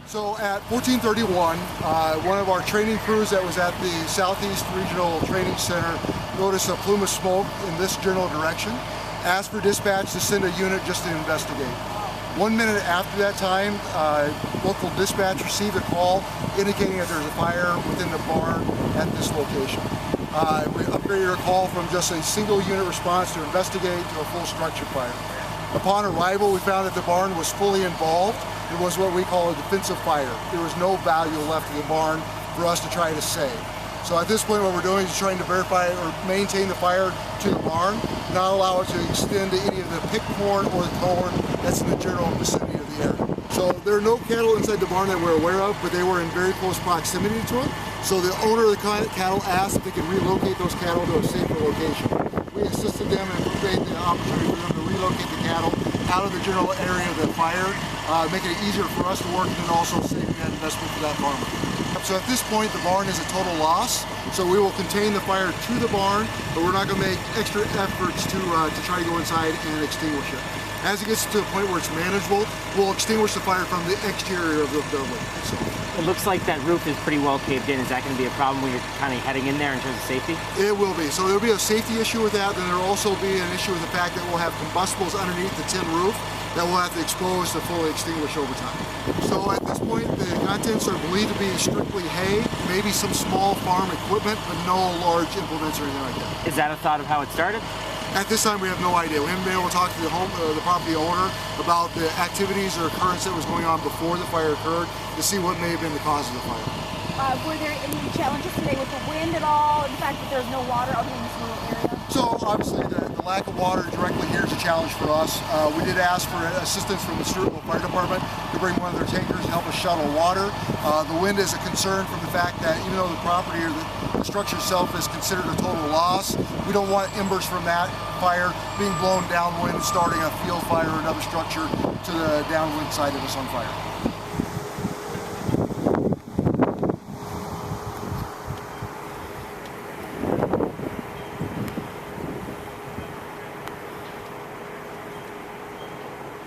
So at 1431, one of our training crews that was at the Southeast Regional Training Center noticed a plume of smoke in this general direction, asked for dispatch to send a unit just to investigate. 1 minute after that time, local dispatch received a call indicating that there's a fire within the barn at this location. We upgraded our call from just a single unit response to investigate to a full structure fire. Upon arrival, we found that the barn was fully involved. It was what we call a defensive fire. There was no value left in the barn for us to try to save. So at this point, what we're doing is trying to verify or maintain the fire to the barn, not allow it to extend to any of the pick corn or the corn that's in the general vicinity of the area. So there are no cattle inside the barn that we're aware of, but they were in very close proximity to it. So the owner of the cattle asked if they could relocate those cattle to a safer location. We assisted them and provided the opportunity for them to relocate the cattle out of the general area of the fire, making it easier for us to work and also saving that investment for that farmer. So at this point, the barn is a total loss. So we will contain the fire to the barn, but we're not going to make extra efforts to try to go inside and extinguish it. As it gets to a point where it's manageable, we'll extinguish the fire from the exterior of the building. So it looks like that roof is pretty well caved in. Is that going to be a problem when you're kind of heading in there in terms of safety? It will be. So there'll be a safety issue with that. Then there'll also be an issue with the fact that we'll have combustibles underneath the tin roof that we'll have to expose to fully extinguish over time. So at this point, the contents are believed to be strictly hay, maybe some small farm equipment, but no large implements or anything like that. Is that a thought of how it started? At this time, we have no idea. We haven't been able to talk to the property owner about the activities or occurrence that was going on before the fire occurred to see what may have been the cause of the fire. Were there any challenges today with the wind at all? The fact that there's no water out in this rural area? So obviously the lack of water directly here is a challenge for us. We did ask for assistance from the Rochester Fire Department to bring one of their tankers to help us shuttle water. The wind is a concern from the fact that even though the property or the structure itself is considered a total loss, we don't want embers from that fire being blown downwind, starting a field fire or another structure to the downwind side of us on fire.